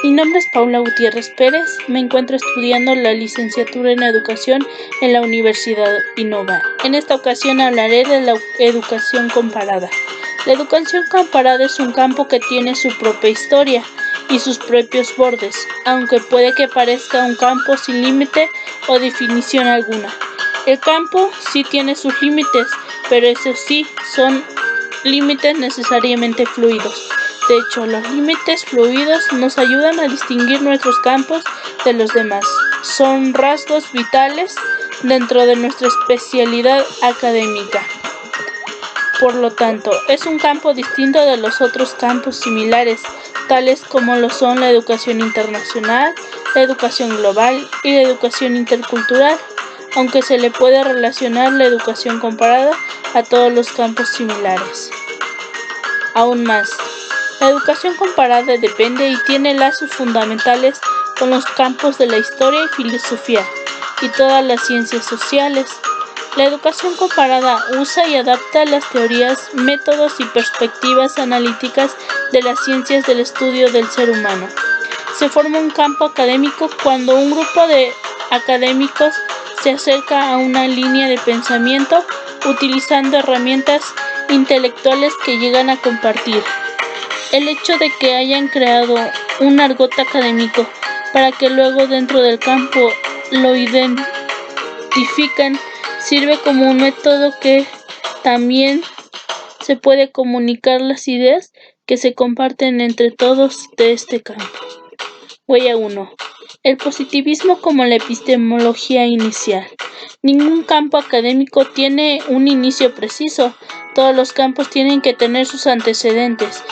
Mi nombre es Paula Gutiérrez Pérez, me encuentro estudiando la licenciatura en Educación en la Universidad Innova. En esta ocasión hablaré de la educación comparada. La educación comparada es un campo que tiene su propia historia y sus propios bordes, aunque puede que parezca un campo sin límite o definición alguna. El campo sí tiene sus límites, pero esos sí son límites necesariamente fluidos. De hecho, los límites fluidos nos ayudan a distinguir nuestros campos de los demás. Son rasgos vitales dentro de nuestra especialidad académica. Por lo tanto, es un campo distinto de los otros campos similares, tales como lo son la educación internacional, la educación global y la educación intercultural, aunque se le puede relacionar la educación comparada a todos los campos similares. Aún más, la educación comparada depende y tiene lazos fundamentales con los campos de la historia y filosofía y todas las ciencias sociales. La educación comparada usa y adapta las teorías, métodos y perspectivas analíticas de las ciencias del estudio del ser humano. Se forma un campo académico cuando un grupo de académicos se acerca a una línea de pensamiento utilizando herramientas intelectuales que llegan a compartir. El hecho de que hayan creado un argot académico para que luego dentro del campo lo identifican sirve como un método que también se puede comunicar las ideas que se comparten entre todos de este campo. Huella 1. El positivismo como la epistemología inicial. Ningún campo académico tiene un inicio preciso. Todos los campos tienen que tener sus antecedentes,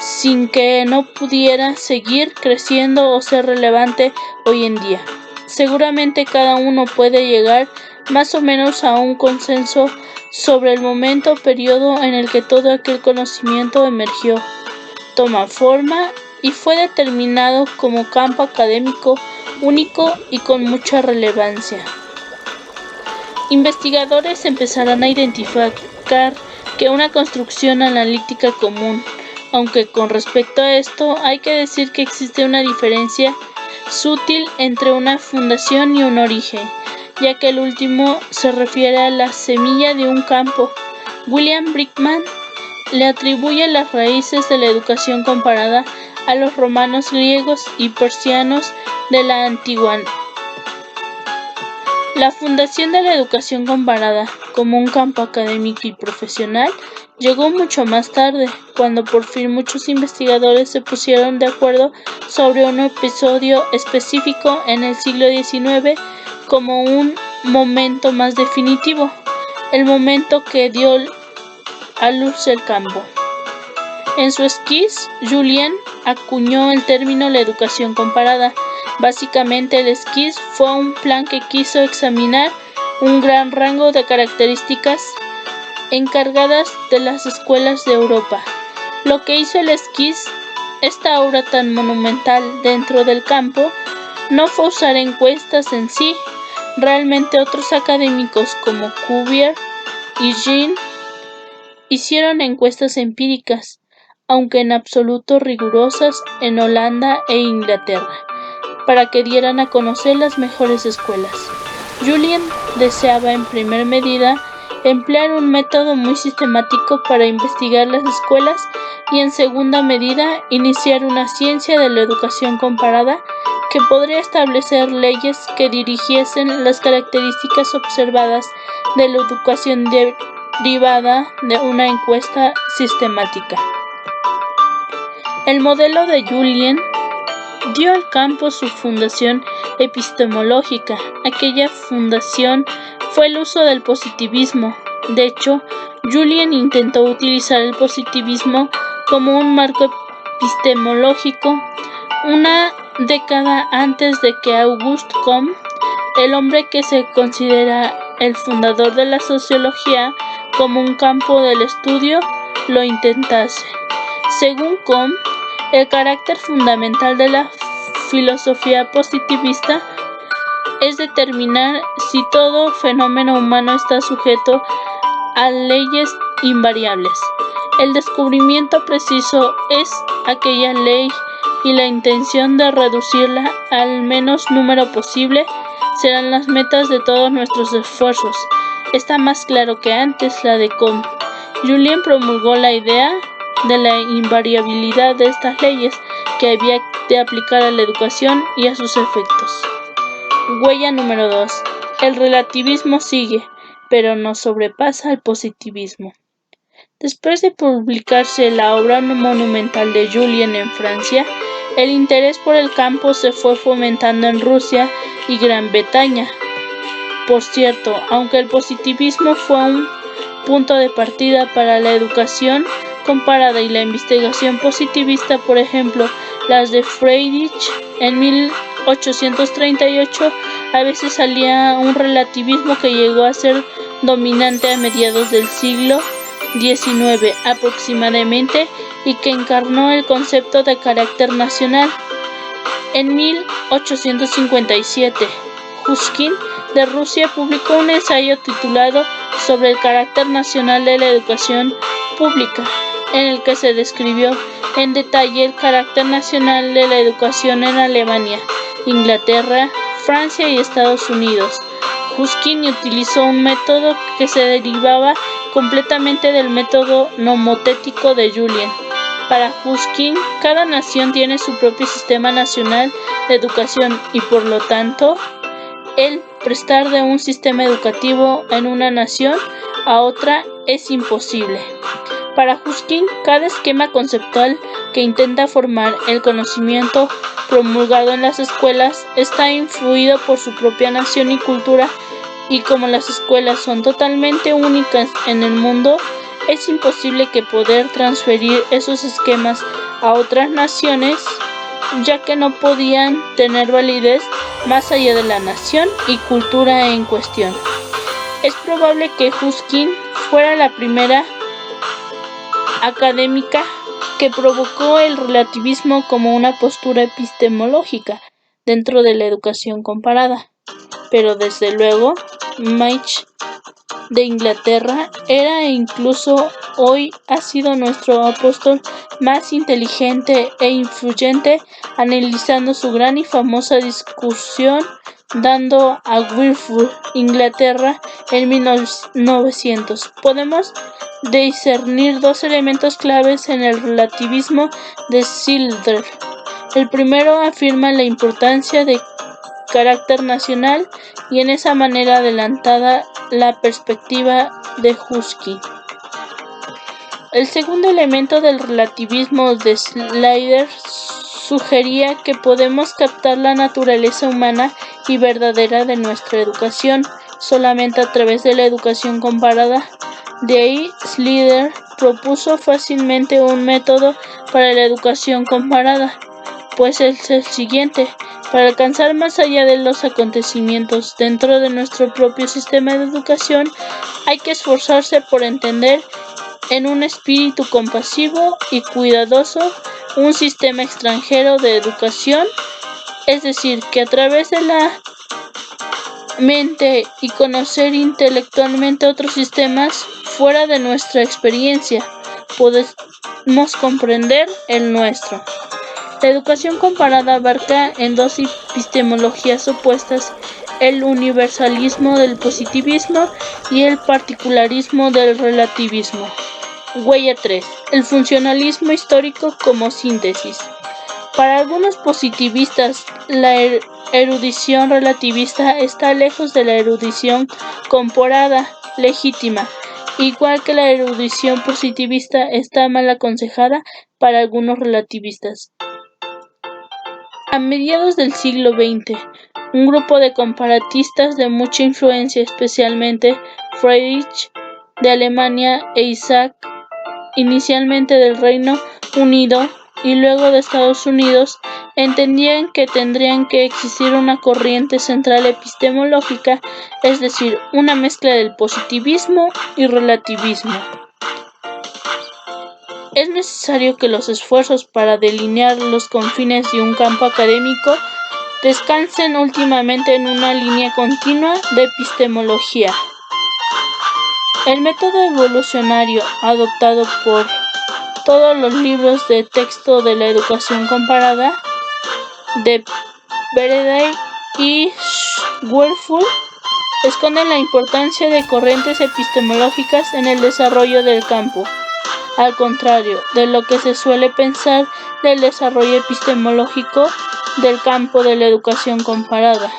sin que no pudiera seguir creciendo o ser relevante hoy en día. Seguramente cada uno puede llegar más o menos a un consenso sobre el momento o periodo en el que todo aquel conocimiento emergió, toma forma y fue determinado como campo académico único y con mucha relevancia. Investigadores empezarán a identificar que una construcción analítica común, aunque con respecto a esto hay que decir que existe una diferencia sutil entre una fundación y un origen, ya que el último se refiere a la semilla de un campo. William Brickman le atribuye las raíces de la educación comparada a los romanos, griegos y persianos de la antigüedad. La fundación de la educación comparada como un campo académico y profesional llegó mucho más tarde, cuando por fin muchos investigadores se pusieron de acuerdo sobre un episodio específico en el siglo XIX como un momento más definitivo, el momento que dio a luz el campo. En su esquiz, Julian acuñó el término la educación comparada. Básicamente, el esquiz fue un plan que quiso examinar un gran rango de características encargadas de las escuelas de Europa. Lo que hizo el esquiz, esta obra tan monumental dentro del campo, no fue usar encuestas en sí. Realmente otros académicos como Cuvier y Jean hicieron encuestas empíricas, aunque en absoluto rigurosas, en Holanda e Inglaterra, para que dieran a conocer las mejores escuelas. Julian deseaba en primer medida emplear un método muy sistemático para investigar las escuelas y en segunda medida iniciar una ciencia de la educación comparada que podría establecer leyes que dirigiesen las características observadas de la educación derivada de una encuesta sistemática. El modelo de Julian dio al campo su fundación epistemológica. Aquella fundación fue el uso del positivismo. De hecho, Julian intentó utilizar el positivismo como un marco epistemológico una década antes de que Auguste Comte, el hombre que se considera el fundador de la sociología como un campo del estudio, lo intentase. Según Comte, el carácter fundamental de la filosofía positivista es determinar si todo fenómeno humano está sujeto a leyes invariables. El descubrimiento preciso es aquella ley y la intención de reducirla al menos número posible serán las metas de todos nuestros esfuerzos. Está más claro que antes la de Comte. Julien promulgó la idea de la invariabilidad de estas leyes que había de aplicar a la educación y a sus efectos. Huella número 2. El relativismo sigue, pero no sobrepasa al positivismo. Después de publicarse la obra monumental de Julien en Francia, el interés por el campo se fue fomentando en Rusia y Gran Bretaña. Por cierto, aunque el positivismo fue un punto de partida para la educación comparada y la investigación positivista, por ejemplo, las de Friedrich en 1838, a veces salía un relativismo que llegó a ser dominante a mediados del siglo XIX aproximadamente y que encarnó el concepto de carácter nacional. En 1857, Pushkin de Rusia publicó un ensayo titulado Sobre el carácter nacional de la educación pública, en el que se describió en detalle el carácter nacional de la educación en Alemania, Inglaterra, Francia y Estados Unidos. Pushkin utilizó un método que se derivaba completamente del método nomotético de Julien. Para Pushkin, cada nación tiene su propio sistema nacional de educación y por lo tanto, el prestar de un sistema educativo en una nación a otra es imposible. Para Pushkin, cada esquema conceptual que intenta formar el conocimiento promulgado en las escuelas está influido por su propia nación y cultura, y como las escuelas son totalmente únicas en el mundo, es imposible que poder transferir esos esquemas a otras naciones, ya que no podían tener validez más allá de la nación y cultura en cuestión. Es probable que Pushkin fuera la primera académica que provocó el relativismo como una postura epistemológica dentro de la educación comparada. Pero desde luego, Michener de Inglaterra era e incluso hoy ha sido nuestro apóstol más inteligente e influyente, analizando su gran y famosa discusión dando a Whitfield, Inglaterra, en 1900. Podemos discernir dos elementos claves en el relativismo de Schiller. El primero afirma la importancia de carácter nacional y en esa manera adelantada la perspectiva de Pushkin. El segundo elemento del relativismo de Schiller sugería que podemos captar la naturaleza humana y verdadera de nuestra educación solamente a través de la educación comparada. De ahí, Schiller propuso fácilmente un método para la educación comparada, pues es el siguiente: para alcanzar más allá de los acontecimientos dentro de nuestro propio sistema de educación, hay que esforzarse por entender en un espíritu compasivo y cuidadoso un sistema extranjero de educación, es decir, que a través de la mente y conocer intelectualmente otros sistemas fuera de nuestra experiencia, podemos comprender el nuestro. La educación comparada abarca en dos epistemologías opuestas el universalismo del positivismo y el particularismo del relativismo. Huella 3. El funcionalismo histórico como síntesis. Para algunos positivistas, la erudición relativista está lejos de la erudición comparada legítima, igual que la erudición positivista está mal aconsejada para algunos relativistas. A mediados del siglo XX, un grupo de comparatistas de mucha influencia, especialmente Friedrich de Alemania e Isaac, inicialmente del Reino Unido y luego de Estados Unidos, entendían que tendría que existir una corriente central epistemológica, es decir, una mezcla del positivismo y relativismo. Es necesario que los esfuerzos para delinear los confines de un campo académico descansen últimamente en una línea continua de epistemología. El método evolucionario adoptado por Todos los libros de texto de la educación comparada de Bereday y Schwerful esconden la importancia de corrientes epistemológicas en el desarrollo del campo, al contrario de lo que se suele pensar del desarrollo epistemológico del campo de la educación comparada.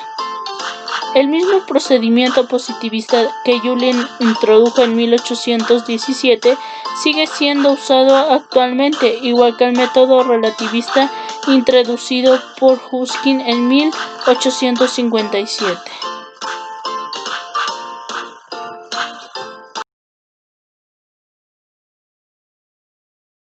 El mismo procedimiento positivista que Julien introdujo en 1817 sigue siendo usado actualmente, igual que el método relativista introducido por Ruskin en 1857.